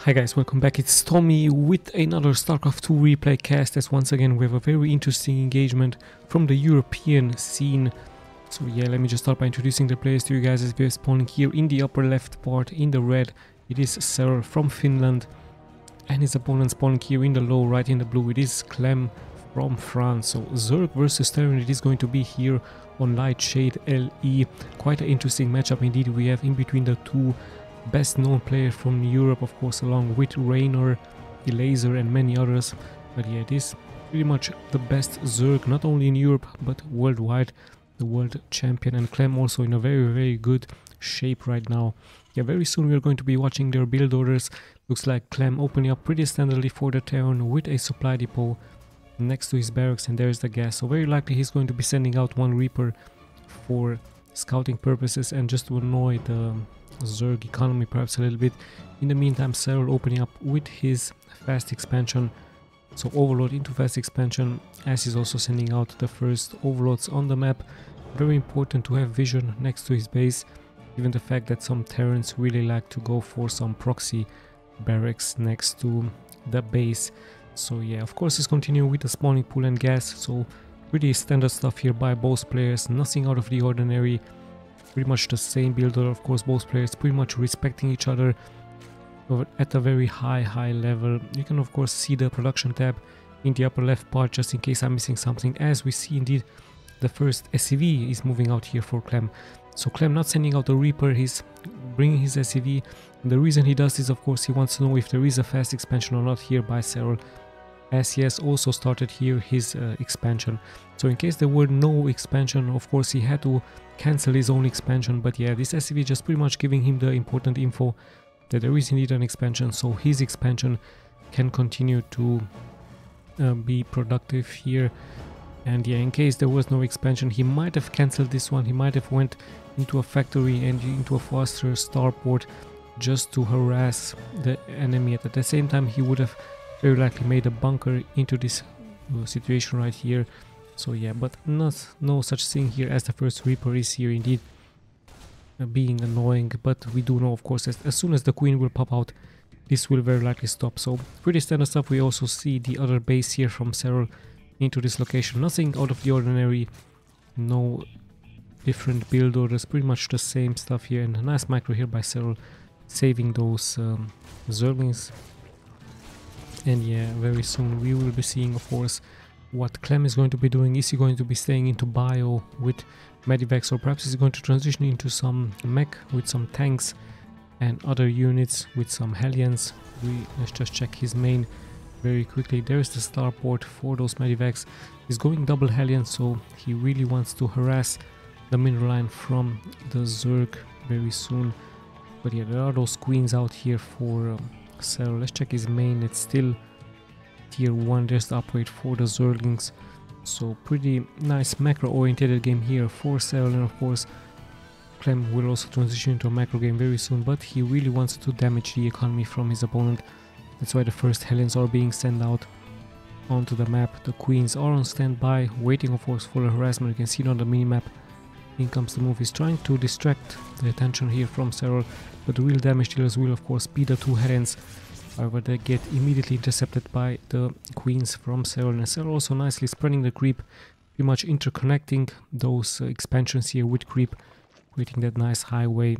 Hi guys, welcome back. It's Tommy with another StarCraft 2 replay cast, as once again we have a very interesting engagement from the European scene. So yeah, let me just start by introducing the players to you guys as we are spawning here in the upper left part in the red. It is SERRAL from Finland, and his opponent spawning here in the low right in the blue. It is CLEM from France. So Zerg versus Terran, it is going to be here on Light Shade LE. Quite an interesting matchup indeed we have in between the two best known player from Europe, of course, along with Raynor, Elazer and many others. But yeah, it is pretty much the best Zerg, not only in Europe but worldwide, the world champion, and CLEM also in a very good shape right now. Yeah, very soon we are going to be watching their build orders. Looks like CLEM opening up pretty standardly for the Terran with a supply depot next to his barracks, and there's the gas. So very likely he's going to be sending out one Reaper for scouting purposes and just to annoy the Zerg economy perhaps a little bit. In the meantime, SERRAL opening up with his fast expansion, so overload into fast expansion, as he's also sending out the first overloads on the map. Very important to have vision next to his base, given the fact that some Terrans really like to go for some proxy barracks next to the base. So yeah, of course he's continuing with the spawning pool and gas, so pretty standard stuff here by both players, nothing out of the ordinary. Pretty much the same builder, of course, both players pretty much respecting each other at a very high level. You can of course see the production tab in the upper left part, just in case I'm missing something, as we see indeed the first SCV is moving out here for CLEM. So CLEM not sending out a Reaper, he's bringing his SCV. And the reason he does this, of course, he wants to know if there is a fast expansion or not here by SERRAL, as he has also started here his expansion. So in case there were no expansion, of course he had to cancel his own expansion. But yeah, this SCV just pretty much giving him the important info that there is indeed an expansion, so his expansion can continue to be productive here. And yeah, in case there was no expansion, he might have cancelled this one, he might have went into a factory and into a faster starport just to harass the enemy. At the same time, he would have very likely made a bunker into this situation right here. So yeah, but no such thing here, as the first Reaper is here indeed being annoying. But we do know, of course, as soon as the Queen will pop out, this will very likely stop. So pretty standard stuff. We also see the other base here from SERRAL into this location. Nothing out of the ordinary, no different build orders, pretty much the same stuff here. And a nice micro here by SERRAL, saving those Zerglings. And yeah, very soon we will be seeing, of course, what CLEM is going to be doing. Is he going to be staying into bio with medivacs, or perhaps he's going to transition into some mech with some tanks and other units with some Hellions. Let's just check his main very quickly. There's the starport for those medivacs. He's going double Hellion, so he really wants to harass the mineral line from the Zerg very soon. But yeah, there are those queens out here for SERRAL. Let's check his main. It's still tier 1. There's the upgrade for the Zerglings. So pretty nice macro oriented game here for SERRAL, and of course CLEM will also transition into a macro game very soon, but he really wants to damage the economy from his opponent. That's why the first Hellions are being sent out onto the map. The queens are on standby, waiting of course for the harassment. You can see it on the minimap. In comes the move. He's trying to distract the attention here from SERRAL, but the real damage dealers will of course be the two Hellions. However, they get immediately intercepted by the queens from SERRAL, and SERRAL also nicely spreading the creep, pretty much interconnecting those expansions here with creep, creating that nice highway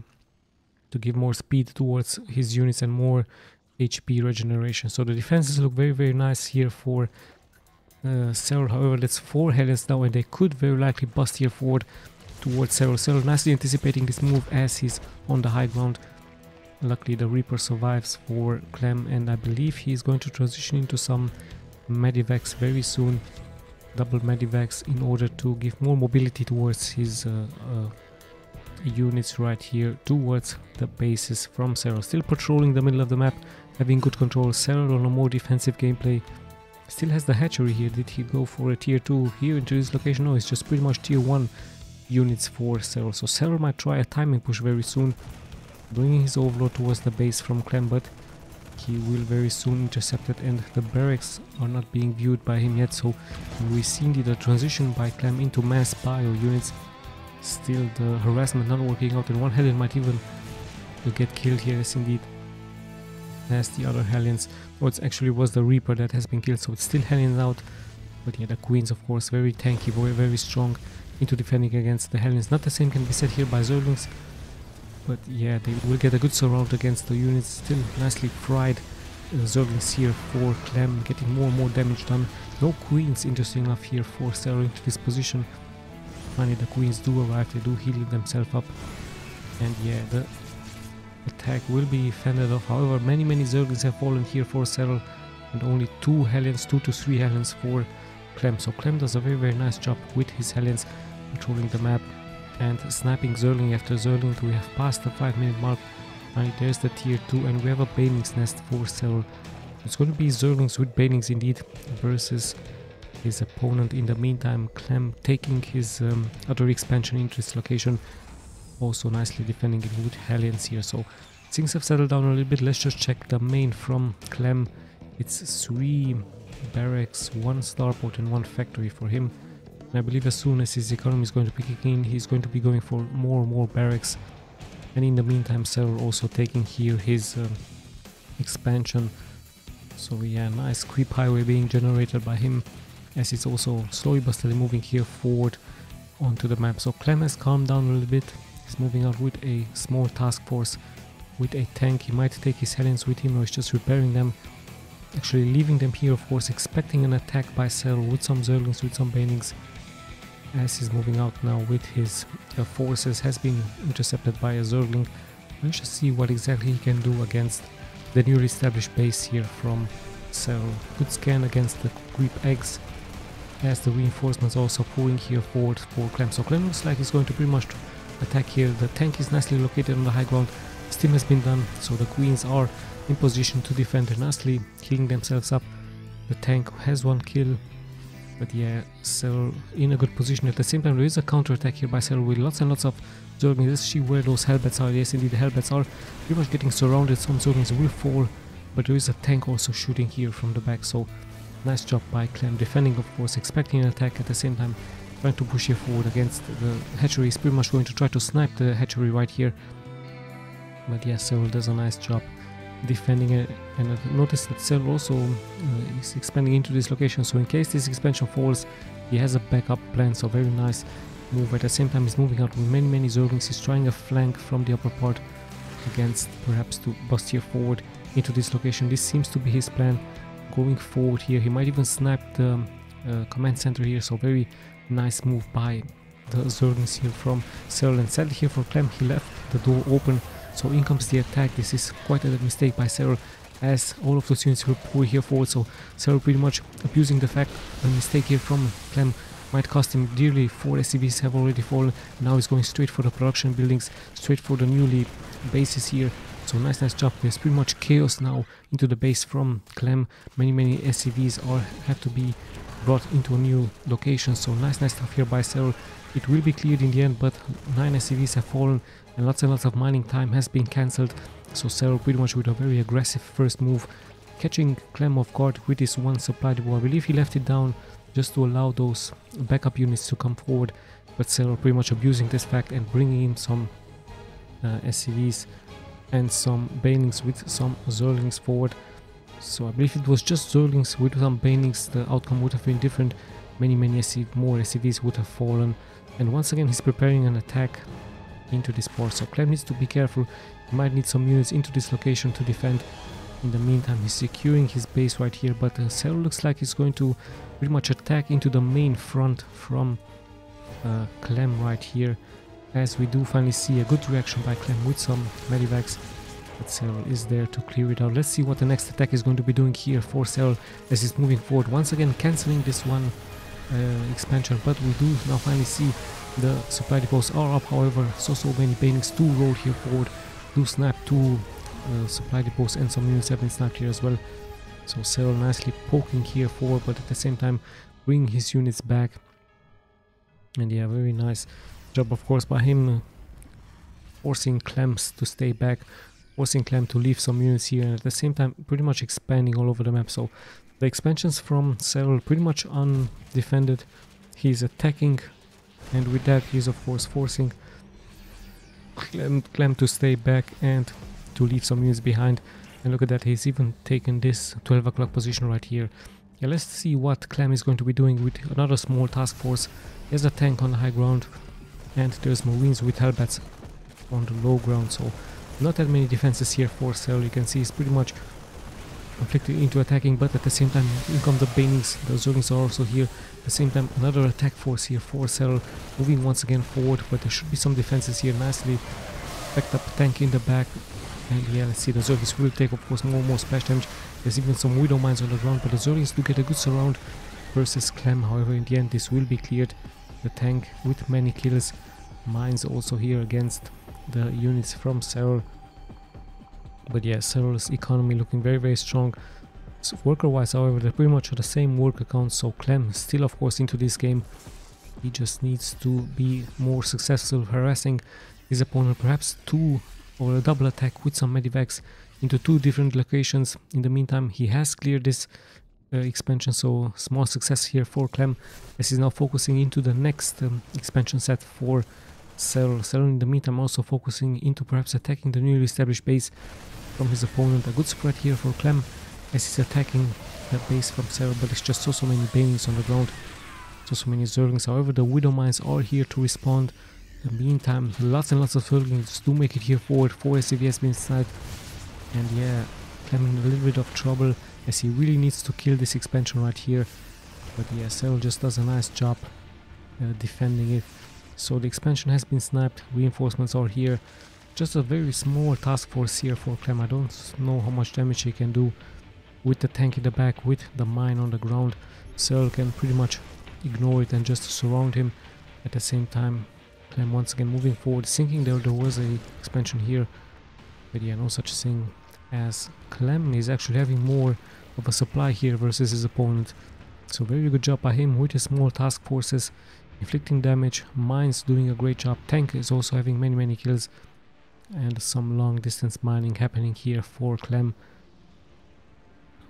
to give more speed towards his units and more HP regeneration. So the defenses look very nice here for SERRAL. However, that's 4 Hellions now, and they could very likely bust here forward towards SERRAL. SERRAL nicely anticipating this move as he's on the high ground. Luckily the Reaper survives for CLEM, and I believe he's going to transition into some medivacs very soon. Double medivacs in order to give more mobility towards his units right here towards the bases from SERRAL. Still patrolling the middle of the map, having good control. SERRAL on a more defensive gameplay. Still has the hatchery here. Did he go for a tier 2 here into this location? No, it's just pretty much tier 1 units for SERRAL. So SERRAL might try a timing push very soon, bringing his overload towards the base from CLEM, but he will very soon intercept it, and the barracks are not being viewed by him yet. So we see indeed a transition by CLEM into mass bio units. Still the harassment not working out, and one Hellion might even get killed here. Yes indeed, as the other Hellions. Oh, it actually was the Reaper that has been killed, so it's still Hellions out. But yeah, the Queens, of course, very tanky, very strong into defending against the Hellions. Not the same can be said here by Zerglings, but yeah, they will get a good surround against the units. Still nicely fried Zerglings here for CLEM, getting more and more damage done. No Queens, interesting enough, here for SERRAL into this position. Finally, the Queens do arrive, they do heal themselves up. And yeah, the attack will be fended off. However, many Zerglings have fallen here for SERRAL, and only 2 Hellions, 2 to 3 Hellions for CLEM. So CLEM does a very nice job with his Hellions, controlling the map and sniping Zergling after Zergling. We have passed the 5-minute mark. Finally, there's the tier 2, and we have a Baneling's Nest for SERRAL. It's going to be Zerglings with Banelings indeed versus his opponent. In the meantime, CLEM taking his other expansion into this location, also nicely defending it with Hellions here. So things have settled down a little bit. Let's just check the main from CLEM. It's 3 barracks, 1 starport and 1 factory for him. And I believe as soon as his economy is going to be kicking in, he's going to be going for more barracks. And in the meantime, SERRAL also taking here his expansion. So yeah, nice creep highway being generated by him, as it's also slowly but steadily moving here forward onto the map. So CLEM has calmed down a little bit. He's moving out with a small task force, with a tank. He might take his Hellions with him, or he's just repairing them. Actually leaving them here, of course, expecting an attack by SERRAL with some Zerglings, with some Banelings. As he's moving out now with his forces, has been intercepted by a Zergling. Let's just see what exactly he can do against the newly established base here from SERRAL. Good scan against the creep eggs, as the reinforcements also pouring here forward for CLEM. So CLEM looks like he's going to pretty much attack here. The tank is nicely located on the high ground. Steam has been done, so the Queens are in position to defend nicely, healing themselves up. The tank has 1 kill, but yeah, SERRAL in a good position. At the same time, there is a counter attack here by SERRAL with lots and lots of Zerglings. Let's see where those Hellbats are. Yes, indeed, the Hellbats are pretty much getting surrounded. Some Zerglings will fall, but there is a tank also shooting here from the back. So nice job by CLEM, defending, of course, expecting an attack, at the same time trying to push here forward against the hatchery. He's pretty much going to try to snipe the hatchery right here. But yeah, SERRAL does a nice job defending it, and I've noticed that SERRAL also is expanding into this location, so in case this expansion falls, he has a backup plan. So very nice move. At the same time, he's moving out with many Zerglings. He's trying a flank from the upper part against, perhaps to bust here forward into this location. This seems to be his plan going forward here. He might even snipe the command center here, so very nice move by the Zerglings here from SERRAL. And sadly here for CLEM, he left the door open, so in comes the attack. This is quite a mistake by SERRAL, as all of those units will pour here forward. So SERRAL pretty much abusing the fact a mistake here from CLEM might cost him dearly. 4 SCVs have already fallen. Now he's going straight for the production buildings, straight for the newly bases here. So nice job. There's pretty much chaos now into the base from CLEM. Many SCVs have to be brought into a new location. So nice stuff here by SERRAL. It will be cleared in the end, but 9 SCVs have fallen, and lots of mining time has been cancelled. So SERRAL pretty much with a very aggressive first move, catching CLEM off guard with this 1 supply depot. I believe he left it down just to allow those backup units to come forward, but SERRAL pretty much abusing this fact and bringing in some SCVs and some Banelings with some Zerglings forward. So I believe it was just Zerglings with some Banelings, the outcome would have been different. Many more SCVs would have fallen. And once again, he's preparing an attack into this port. So CLEM needs to be careful. He might need some units into this location to defend. In the meantime, he's securing his base right here. But SERRAL looks like he's going to pretty much attack into the main front from CLEM right here. As we do finally see a good reaction by CLEM with some medivacs. But SERRAL is there to clear it out. Let's see what the next attack is going to be doing here for SERRAL as he's moving forward. Once again, cancelling this 1 expansion, but we do now finally see the supply depots are up. However, so many Banelings do roll here forward, do snap 2 supply depots, and some units have been snapped here as well. So SERRAL nicely poking here forward, but at the same time bringing his units back. And yeah, very nice job, of course, by him forcing CLEM to stay back, forcing CLEM to leave some units here, and at the same time pretty much expanding all over the map. So the expansions from SERRAL pretty much undefended. He's attacking, and with that he's of course forcing CLEM to stay back and to leave some units behind. And look at that, he's even taken this 12 o'clock position right here. Yeah, let's see what CLEM is going to be doing with another small task force. There's a tank on the high ground, and there's Marines with Hellbats on the low ground, so not that many defenses here for SERRAL. You can see he's pretty much conflicted into attacking, but at the same time in come the Banings. The Zerglings are also here. At the same time another attack force here for SERRAL, moving once again forward, but there should be some defenses here. Nicely backed up tank in the back. And yeah, let's see, the Zerglings will take of course more splash damage. There's even some Widow Mines on the ground, but the Zerglings do get a good surround versus CLEM. However, in the end this will be cleared. The tank with many kills. Mines also here against the units from SERRAL. But yeah, SERRAL's economy looking very strong. So worker wise, however, they're pretty much on the same worker count, so CLEM still of course into this game. He just needs to be more successful harassing his opponent, perhaps two or a double attack with some medivacs into two different locations. In the meantime, he has cleared this expansion, so small success here for CLEM as he's now focusing into the next expansion set for SERRAL. SERRAL in the meantime also focusing into perhaps attacking the newly established base from his opponent. A good spread here for CLEM as he's attacking the base from SERRAL, but it's just so many Banings on the ground, so many Zerglings. However, the Widow Mines are here to respond. In the meantime, lots and lots of Zerglings do make it here forward. 4 SCV has been sniped, and yeah, CLEM in a little bit of trouble as he really needs to kill this expansion right here. But yeah, SERRAL just does a nice job defending it. So the expansion has been sniped, reinforcements are here. Just a very small task force here for CLEM. I don't know how much damage he can do with the tank in the back, with the mine on the ground. SERRAL can pretty much ignore it and just surround him. At the same time, CLEM once again moving forward, thinking there was a expansion here. But yeah, no such thing, as CLEM is actually having more of a supply here versus his opponent. So very good job by him with his small task forces, inflicting damage. Mines doing a great job. Tank is also having many kills, and some long distance mining happening here for CLEM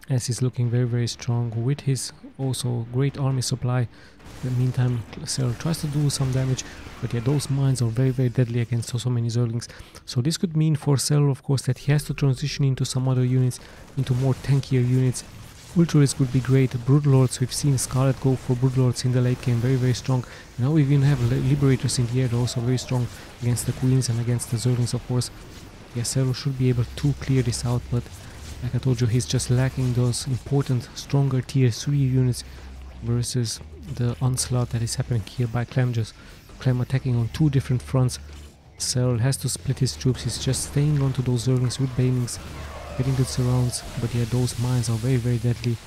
as he's looking very strong with his also great army supply. In the meantime, SERRAL tries to do some damage, but yeah, those mines are very deadly against so many Zerglings. So this could mean for SERRAL of course that he has to transition into some other units, into more tankier units. Ultras would be great. Broodlords, we've seen Scarlett go for Broodlords in the late game, very strong. And now we even have Liberators in the air, they're also very strong against the Queens and against the Zerglings of course. Yeah, SERRAL should be able to clear this out, but like I told you, he's just lacking those important, stronger tier 3 units versus the onslaught that is happening here by CLEM. Just CLEM attacking on two different fronts. SERRAL has to split his troops, he's just staying onto those Zerglings with Banings, getting good surrounds, but yeah, those mines are very deadly.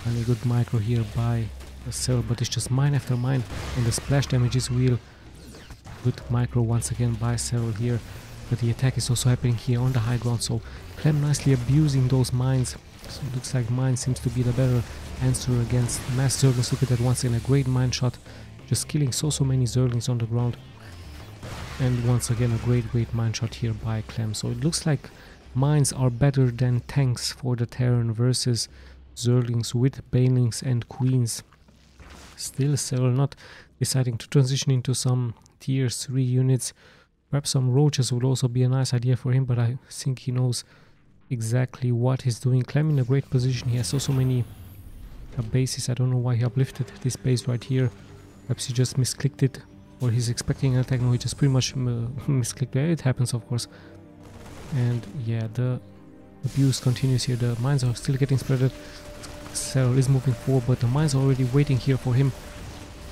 And a good micro here by SERRAL, but it's just mine after mine, and the splash damage is real. Good micro once again by SERRAL here, but the attack is also happening here on the high ground, so CLEM nicely abusing those mines. So it looks like mine seems to be the better answer against mass Zerglings. Look at that, once again a great mine shot, just killing so many Zerglings on the ground. And once again a great mine shot here by CLEM. So it looks like mines are better than tanks for the Terran versus Zerglings with Banelings and Queens. Still SERRAL not deciding to transition into some tier 3 units. Perhaps some roaches would also be a nice idea for him, but I think he knows exactly what he's doing. CLEM in a great position, he has so many bases. I don't know why he uplifted this base right here. Perhaps he just misclicked it, or he's expecting an attack. No, he just pretty much misclicked it. It happens of course. And yeah, the abuse continues here. The mines are still getting spreaded. SERRAL is moving forward, but the mines are already waiting here for him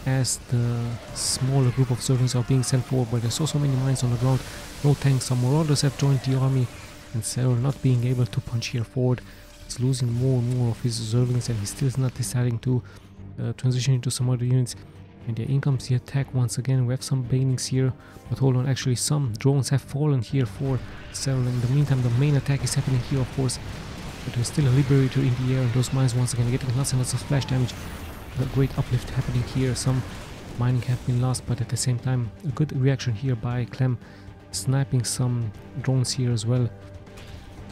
as the smaller group of Zerglings are being sent forward. But there's so many mines on the ground, no tanks. Some Marauders have joined the army, and SERRAL not being able to punch here forward. He's losing more and more of his Zerglings, and he's still not deciding to transition into some other units. And yeah, in comes the attack once again. We have some Banings here, but hold on, actually some drones have fallen here for SERRAL. In the meantime, the main attack is happening here of course, but there's still a Liberator in the air, and those mines once again getting lots and lots of splash damage. A great uplift happening here. Some mining have been lost, but at the same time a good reaction here by CLEM, sniping some drones here as well.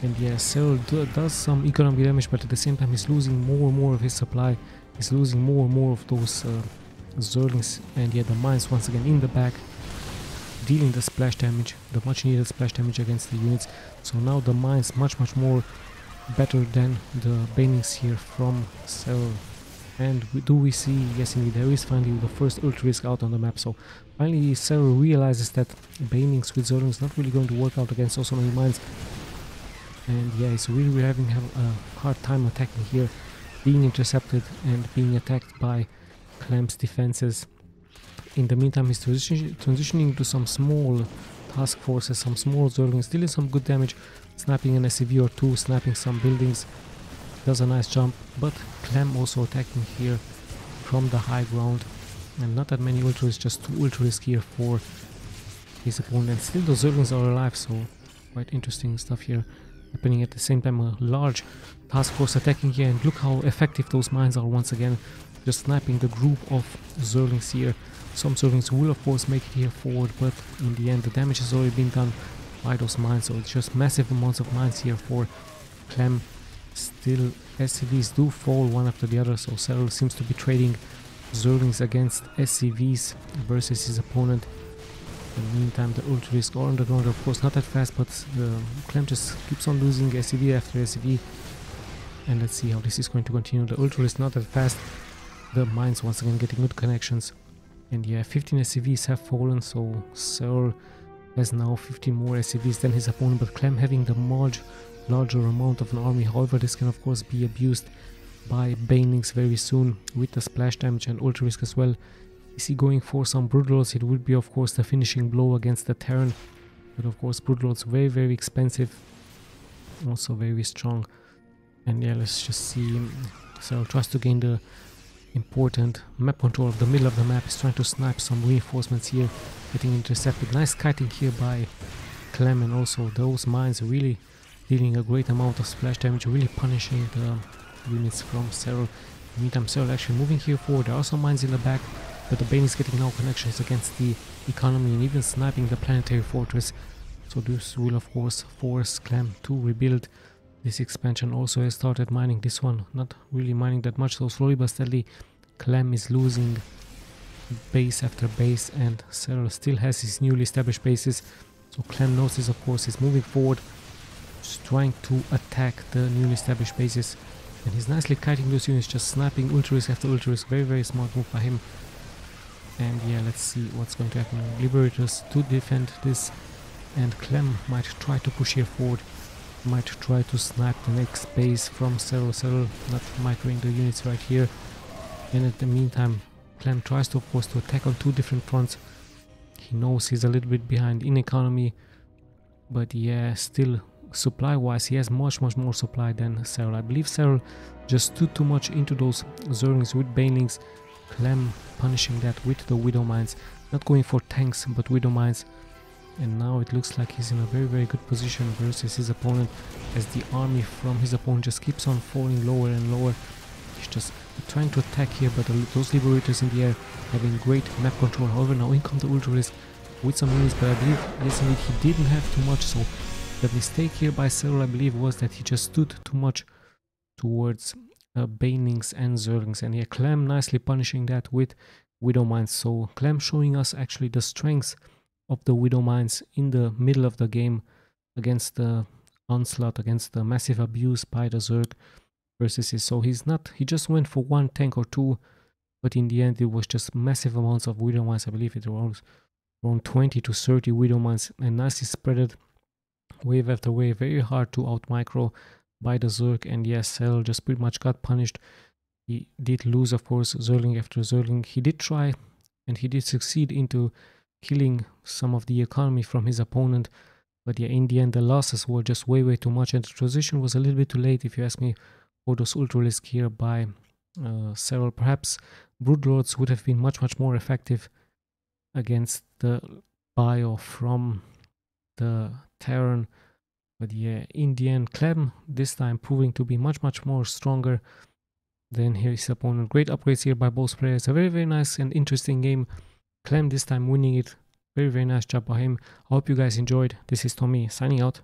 And yeah, SERRAL does some economic damage, but at the same time he's losing more and more of his supply. He's losing more and more of those Zerglings. And yeah, the mines once again in the back dealing the splash damage, the much needed splash damage against the units. So now the mines much more better than the banings here from SERRAL. And we see, yes indeed, there is finally the first ultra risk out on the map. So finally SERRAL realizes that banings with Zerg is not really going to work out against so many mines. And yeah, he's really having a hard time attacking here, being intercepted and being attacked by CLEM's defenses. In the meantime, he's transitioning to some small task forces, some small Zerglings, dealing some good damage, sniping an SCV or two, sniping some buildings, does a nice jump, but CLEM also attacking here from the high ground, and not that many ultras, just 2 ultras here for his opponent. Still the Zerglings are alive, so quite interesting stuff here happening. At the same time, a large task force attacking here, and look how effective those mines are once again, just sniping the group of Zerglings here. Some Zerglings will of course make it here forward, but in the end the damage has already been done by those mines, so it's just massive amounts of mines here for CLEM. Still SCVs do fall one after the other, so SERRAL seems to be trading Zerglings against SCVs versus his opponent. In the meantime, the ultras are on the ground, of course not that fast, but CLEM just keeps on losing SCV after SCV. And let's see how this is going to continue. The ultras not that fast, the mines once again getting good connections. And yeah, 15 SCVs have fallen, so SERRAL has now 15 more SCVs than his opponent, but CLEM having the larger amount of an army. However, this can of course be abused by banelings very soon with the splash damage and ultra risk as well. Is he going for some Broodlords? It would be of course the finishing blow against the Terran, but of course Broodlords very expensive, also very strong. And yeah, let's just see. SERRAL tries to gain the important map control of the middle of the map. He's trying to snipe some reinforcements here, getting intercepted. Nice kiting here by CLEM, and also those mines really dealing a great amount of splash damage, really punishing the units from SERRAL. In the meantime, SERRAL actually moving here forward. There are some mines in the back, but the Bane is getting now connections against the economy and even sniping the planetary fortress. So this will of course force CLEM to rebuild. This expansion also has started mining. This one not really mining that much, so slowly but steadily CLEM is losing base after base, and SERRAL still has his newly established bases. So CLEM knows this, of course. He's moving forward, just trying to attack the newly established bases, and he's nicely kiting those units, just sniping ultra-risk after ultra-risk. Very smart move by him. And yeah, let's see what's going to happen. Liberators to defend this, and CLEM might try to push here forward, might try to snipe the next base from SERRAL. SERRAL not microing the units right here. And in the meantime, CLEM tries to of course to attack on 2 different fronts. He knows he's a little bit behind in economy, but yeah, still supply wise he has much more supply than SERRAL. I believe SERRAL just stood too much into those Zerglings with banelings. CLEM punishing that with the Widow Mines, not going for tanks but Widow Mines. And now it looks like he's in a very good position versus his opponent, as the army from his opponent just keeps on falling lower and lower. He's just trying to attack here, but those Liberators in the air having great map control. However, now in comes the ultra risk with some units, but I believe, yes indeed, he didn't have too much. So the mistake here by SERRAL, I believe, was that he just stood too much towards banelings and Zerglings. And yeah, CLEM nicely punishing that with Widow Mines. So CLEM showing us actually the strengths of the Widow Mines in the middle of the game against the onslaught, against the massive abuse by the Zerg versus his. So he just went for 1 tank or 2, but in the end it was just massive amounts of Widow Mines. I believe it was around 20 to 30 Widow Mines, and nicely spreaded wave after wave. Very hard to out micro by the Zerg, and yes, SERRAL just pretty much got punished. He did lose, of course, Zergling after Zergling. He did try, and he did succeed into killing some of the economy from his opponent, but yeah, in the end the losses were just way too much, and the transition was a little bit too late, if you ask me, for those ultra-risk here by SERRAL. Perhaps Broodlords would have been much more effective against the bio from the Terran, but yeah, in the end CLEM this time proving to be much more stronger than his opponent. Great upgrades here by both players. A very nice and interesting game. CLEM this time winning it. Very nice job by him. I hope you guys enjoyed. This is Tommy signing out.